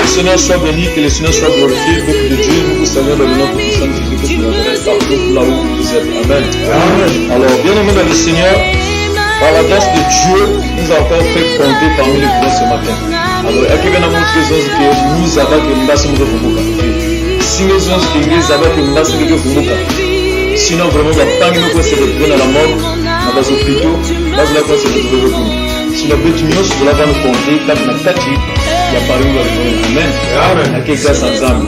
Le Seigneur soit béni, que le Seigneur soit glorifié. Beaucoup de Dieu, nous vous saluons dans le nom de Christ Jésus que vous adresse partout là où vous êtes. Amen. Alors, bien aimé dans le Seigneur, par la grâce de Dieu, nous avons encore fait compter parmi les grands ce matin. Alors, il y a quelqu'un qui montre que nous avons que nous avons que nous si nous avons que nous avons que nous avons que nous sinon, vraiment, la panne nous peut se retrouver dans la mort, dans les hôpitaux, là où nous peut se retrouver au bout. Si la bête nous sur la va nous compter, quand nous avons il y a paru dans le Amen. Amen. À quelle grâce ensemble.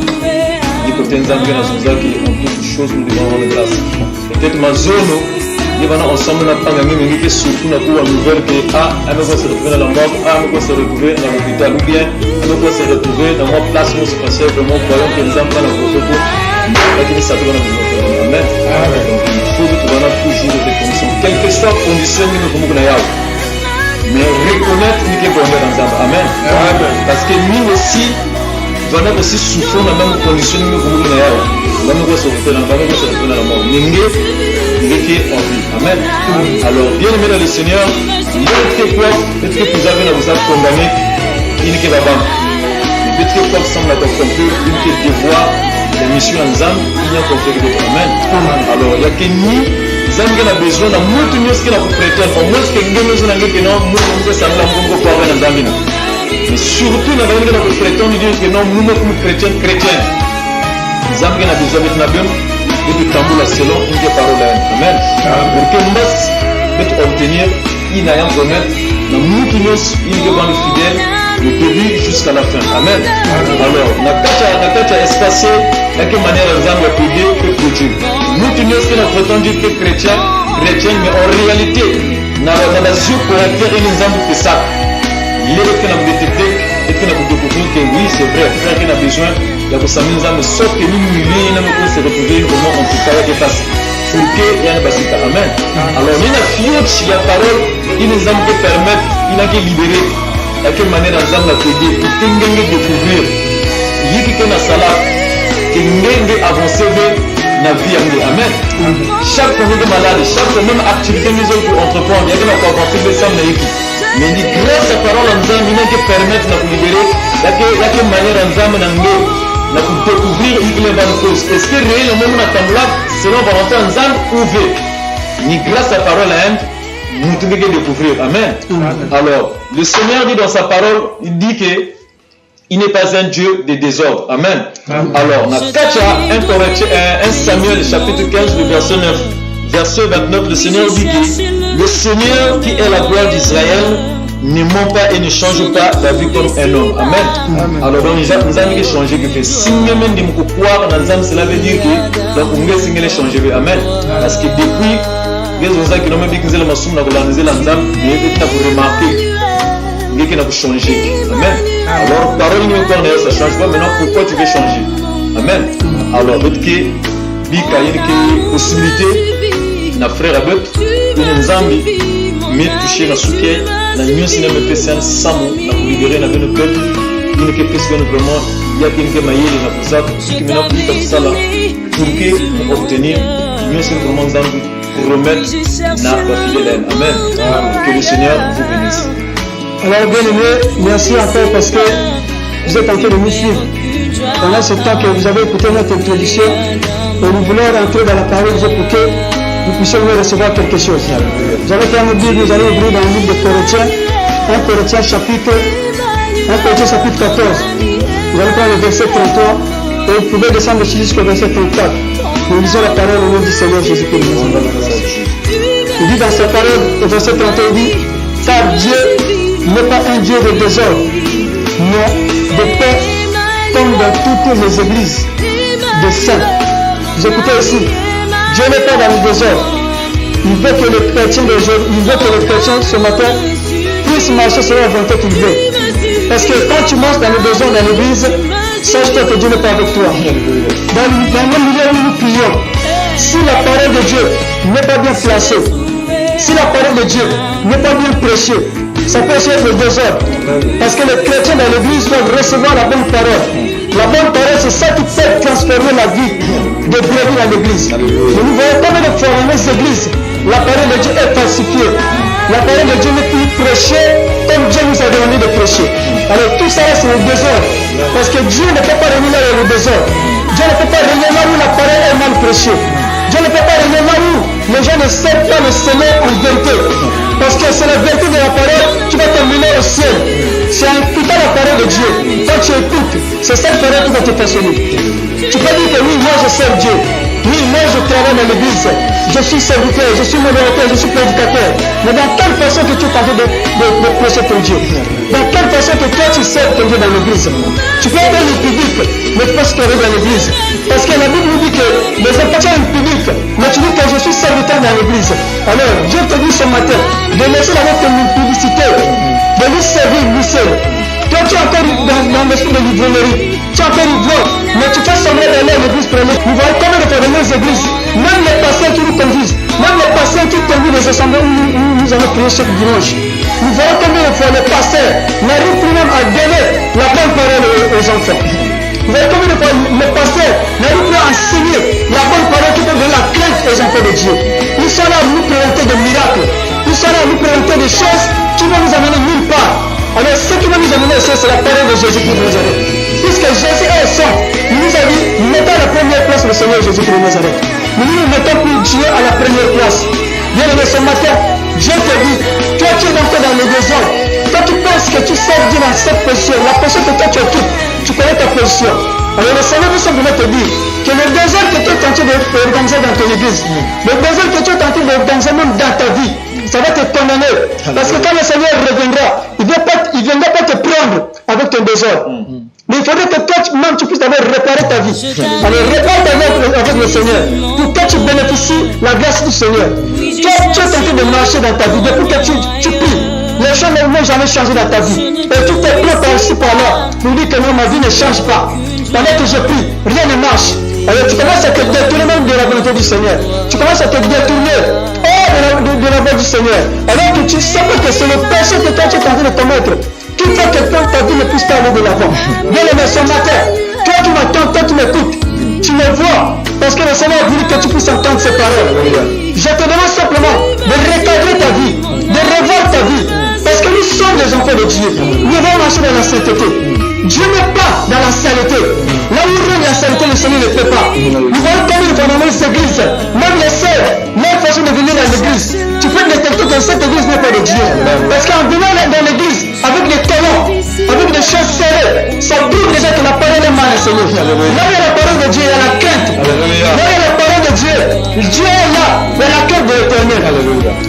Du côté ensemble, nous avons dit qu'on trouve des choses nous devons rendre grâce. Peut-être ma zone, il va ensemble, n'a pas même mais surtout n'a pas une nouvelle que elle va se retrouver dans la mort, elle va se retrouver dans l'hôpital ou bien elle va se retrouver dans ma place où se passait vraiment voyons que nous avons dans le protocole. Et que ça doit nous Amen. Donc il faut que nous avons toujours des conditions, quelles que soient les conditions que nous avons. Mais reconnaître que nous sommes ensemble. Amen. Parce que nous aussi, nous avons aussi souffert dans la même condition que nous sommes ensemble. Nous avons souffert dans la mort. Nous avons envie. Amen. Alors, bien aimé dans le Seigneur, peut-être que vous avez condamné, il n'est que la banque. Peut-être que comme semble avoir compris, il peut devoir les missions ensemble, il y a compris que Amen. Alors, il y a que nous. Zanga na besoin na mutu nyoski na kuprêter au moins que ngeno zona ngeke non mutu sala mungu kwa wana zamina mais surtout na ngeno na kuprêter ni dire que non mutu comme chrétien zanga na besoin de nabem de tambula selon une parole amen pour que mbas peut obtenir il n'a rien promettre na mutu nyoski il est vraiment fidèle du début jusqu'à la fin amen alors na kacha espace de quelle manière ensemble prier que pour Dieu. Nous tenons ce qu'on prétend dire que chrétien, mais en réalité, dans la yeux correcteur, il nous a fait ça. Il est que nous avons détecté et que nous avons découvert que oui, c'est vrai, frère, qu'il a besoin de s'amener ensemble, sauf que nous, nous avons se retrouver vraiment en tout cas avec face. Pour que il y a un basita. Amen. Alors, il y a une fiche, il y a parole, il nous a permettre, il a libéré. De quelle manière ensemble la prier, il a découvrir. Il y a quelqu'un dans la que nous avancer na vie amen. Chaque fois que nous malade, chaque fois même activité nous entreprendre, il y a des avancer de ça mais ni grâce à parole en Zam, il qui permettre de libérer, il y a que manière en Zam na découvrir il est bonne cause. Est-ce que réellement nous attendons selon volonté en Zam ouvert. Ni grâce à parole nous devons découvrir. Amen. Alors, le Seigneur dit dans sa parole, il dit que il n'est pas un Dieu de désordre. Amen. Alors, on a 1 Samuel chapitre 15, le verset 9. Verset 29, le Seigneur dit que le Seigneur qui est la gloire d'Israël ne ment pas et ne change pas la vie comme un homme. Amen. Alors, nous avons changé. Si nous avons croire dans l'âme, cela veut dire que nous avons changé. Amen. Parce que depuis, les gens qui n'ont pas dit que nous avons changé l'âme, ils ont remarqué. Qui n'a pas changé. Amen. Alors, parole nous encore ça change pas. Maintenant, pourquoi tu veux changer? Amen. Alors, d'autres qui il y a une possibilité, na frère Abet, une zambi, mais toucher na souké, na mieux si nous faisons samu, na libérer na belle peuple, une qui peut vraiment, il y a une qui maille na pour ça, qui maintenant plus comme ça là, pour que obtenir, mieux si vraiment zambi, pour remettre na la fidèle. Amen. Que le Seigneur vous bénisse. Alors bien aimé, merci encore parce que vous êtes en train de nous suivre. Pendant ce temps que vous avez écouté notre introduction, et nous voulons rentrer dans la parole de Dieu pour que nous puissions recevoir quelque chose. Vous allez faire nos Bibles, nous allons ouvrir dans le livre de Corinthiens, 1 Corinthiens chapitre 14. Vous allez prendre le verset 33 et vous pouvez descendre jusqu'au verset 34. Nous lisons la parole au nom du Seigneur Jésus-Christ. Il dit dans sa parole, au verset 31, il dit, car Dieu n'est pas un Dieu de désordre, mais de paix, comme comme dans toutes les églises des saints. Vous écoutez ici, Dieu n'est pas dans le désordre. Il veut que les chrétiens ce matin puissent marcher selon la volonté qu'il veut. Parce que quand tu marches dans le désordre dans l'église, sache-toi que Dieu n'est pas avec toi. Dans le milieu où nous prions, si la parole de Dieu n'est pas bien placée, si la parole de Dieu n'est pas bien prêchée, ça peut être le désordre. Parce que les chrétiens dans l'église doivent recevoir la bonne parole. La bonne parole, c'est ça qui peut transformer la vie de brebis dans l'église. Mais nous voyons combien de fois dans les églises, la parole de Dieu est falsifiée. La parole de Dieu n'est plus prêchée comme Dieu nous a demandé de prêcher. Alors tout ça c'est le désordre. Parce que Dieu ne peut pas régner là où le désordre. Dieu ne peut pas régner là où la parole est mal prêchée. Dieu ne peut pas régner là où les gens ne servent pas le Seigneur en vérité. Parce que c'est la vérité de la parole qui va t'emmener au ciel. C'est en écoutant la parole de Dieu. Quand tu écoutes, c'est cette parole qui va te façonner. Tu peux dire que oui, moi je sers Dieu. Oui, moi je travaille dans l'église. Je suis serviteur, je suis modérateur, je suis prédicateur. Mais dans quelle façon que tu es en train de prêcher ton Dieu? Dans quelle façon que toi tu sers ton Dieu dans l'église? Tu peux être le public, mais tu peux se trouver dans l'église. Parce que la Bible nous dit que les appartiennent au public, mais tu dis que je suis serviteur dans l'église. Alors, Dieu te dit ce matin de laisser la votre publicité, de lui servir lui seul. Toi, tu es encore dans l'esprit de l'idolâtrie. Tu es encore idiot, mais tu fais semblant d'aller à l'église pour aller. Nous voyons combien de fois dans les églises, même les pasteurs qui nous conduisent, même les pasteurs qui conduisent les assemblées où nous allons prier chaque dimanche. Nous voyons combien de fois les pasteurs n'arrivent plus même à donner la bonne parole aux enfants. Vous voyez combien de fois les pasteurs n'arrivent plus à enseigner la bonne parole qui peut donner la crainte aux enfants de Dieu. Ils sont là à nous présenter des miracles. Ils sont là à nous présenter des choses qui vont nous amener nulle part. Alors ce qui va nous amener au ciel, c'est la parole de Jésus qui nous amène. Puisque Jésus est au centre, il nous a dit, mettons à la première place le Seigneur Jésus de Nazareth. Nous ne mettons plus Dieu à la première place. Bien aimé, ce matin, Dieu te dit, toi tu es encore dans le désordre. Toi tu penses que tu sers Dieu dans cette position, la position que toi tu occupes, tu connais ta position. Alors le Seigneur veut simplement te dire que le désordre que tu es en train d'organiser dans ton église, le désordre que tu es en train d'organiser même dans ta vie, ça va te condamner. Parce que quand le Seigneur reviendra, il ne viendra pas te prendre avec ton désordre. Mais il faudrait que toi-même tu puisses d'abord réparer ta vie. Alors répare ta vie avec le Seigneur pour que tu bénéficies la grâce du Seigneur. Toi, tu es en train de marcher dans ta vie depuis que tu pries. Les choses n'ont jamais changé dans ta vie. Et tu te plains par-ci par-là pour dire que non, ma vie ne change pas. Pendant que je prie, rien ne marche. Alors tu commences à te détourner même de la volonté du Seigneur. Tu commences à te détourner de la voie du Seigneur. Alors que tu sais pas que c'est le péché que toi tu es en train de commettre qui fait que ta vie ne puisse pas aller de l'avant. Bien aimé, ce matin, toi qui m'entends, toi qui m'écoutes, tu me vois, parce que le Seigneur a voulu que tu puisses entendre ces paroles. Je te demande simplement de recadrer ta vie, de revoir ta vie, parce que nous sommes des enfants de Dieu. Nous devons marcher dans la sainteté. Dieu n'est pas dans la saleté. Là où il règne la saleté, le Seigneur ne fait pas. Nous voyons comme il faut dans les églises, même les sœurs, leur façon de venir dans l'église, tu peux détecter que cette église n'est pas de Dieu. Parce qu'en venant dans l'église, avec des talons, avec des choses serrées, ça prouve déjà que la parole est mal enseignée. Là où il y a la parole de Dieu, il y a la crainte. Là où il y a la parole de Dieu, Dieu est là, il y a la crainte de l'éternel.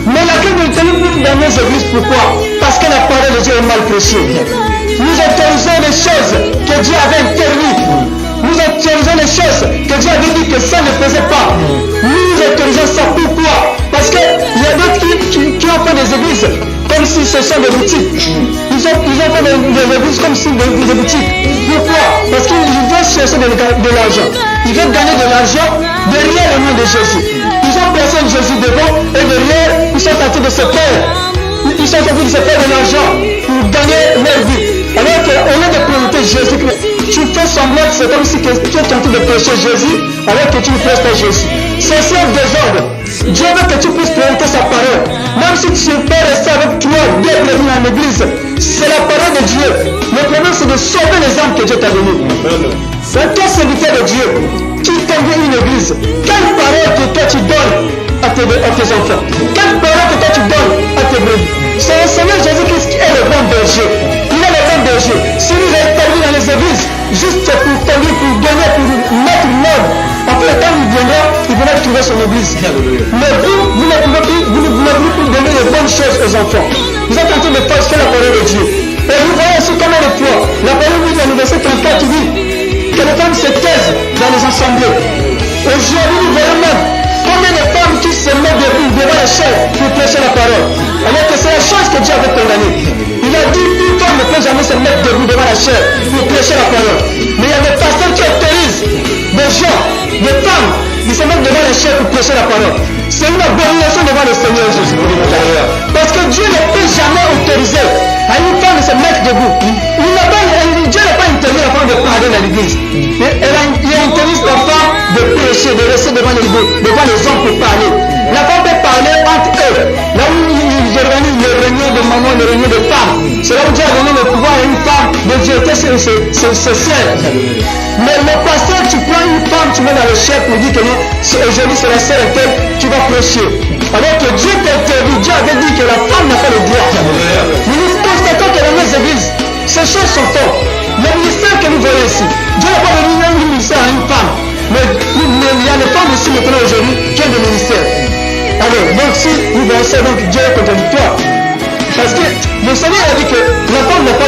Mais la crainte de l'éternel dans nos églises, pourquoi? Parce que la parole de Dieu est mal prêchée. Nous autorisons les choses que Dieu avait interdites. Nous autorisons les choses que Dieu avait dit que ça ne faisait pas. Nous autorisons ça. Pourquoi? Parce qu'il y a d'autres qui ont fait des églises comme si ce sont des boutiques. Ils ont fait des églises comme si des boutiques. Pourquoi? Parce qu'ils veulent chercher de l'argent. Ils veulent gagner de l'argent derrière le nom de Jésus. Ils ont placé Jésus devant et derrière, ils sont en train de se faire. Ils sont en train de se faire de l'argent pour gagner leur vie. Alors qu'au lieu de présenter Jésus, tu fais semblant que c'est comme si tu es en train de prêcher Jésus alors que tu ne prêches pas Jésus. C'est ça le désordre. Dieu veut que tu puisses présenter sa parole. Même si tu peux rester avec toi dès que dans l'église, c'est la parole de Dieu. Le problème c'est de sauver les âmes que Dieu t'a données. C'est toi serviteur de Dieu qui conduit une église. Quelle parole que toi tu donnes à tes enfants? Quelle parole que toi tu donnes à tes brebis? C'est le Seigneur Jésus-Christ qui est le bon berger. Il est le bon berger. Si nous avons perdu dans les églises, juste pour conduire, pour donner, pour mettre l'ordre, après quand il viendra trouver son église. Mais vous ne voulez plus donner les bonnes choses aux enfants. Vous êtes en train de faire la parole de Dieu. Et nous voyons aussi comment le fois, la parole dit dans le verset 34 qui dit, les femmes se taisent dans les assemblées. Aujourd'hui, nous voyons même combien de femmes qui se mettent debout devant les chefs pour prêcher la parole. Alors que c'est la chose que Dieu avait condamnée. Il a dit qu'une femme ne peut jamais se mettre debout devant la chef pour prêcher la parole. Mais il y a des pasteurs qui autorisent des gens, des femmes, de se mettre devant les chefs pour prêcher la parole. C'est une abomination devant le Seigneur Jésus. Parce que Dieu ne peut jamais autoriser à une femme de se mettre debout. Dieu n'a pas interdit la femme de parler dans l'église. Il a interdit la femme de prêcher, de rester devant les hommes pour parler. La femme peut parler entre eux. Là où ils organisent les réunions de mamans, les réunions de femmes. C'est là où Dieu a donné le pouvoir à une femme de jeter ses sœurs. Mais le pasteur, tu prends une femme, tu mets dans le chef pour dire que non, aujourd'hui c'est la sœur telle qui va prêcher. Alors que Dieu t'interdit, Dieu avait dit que la femme n'a pas le droit. Nous constatons que dans nos églises, ces choses sont fortes. Le ministère que nous voyons ici, Dieu n'a pas donné un ministère à une femme. Mais il y a des femmes ici maintenant aujourd'hui qui ont des ministères. Alors, donc si nous voyons ça, donc Dieu est contradictoire. Parce que le Seigneur a dit que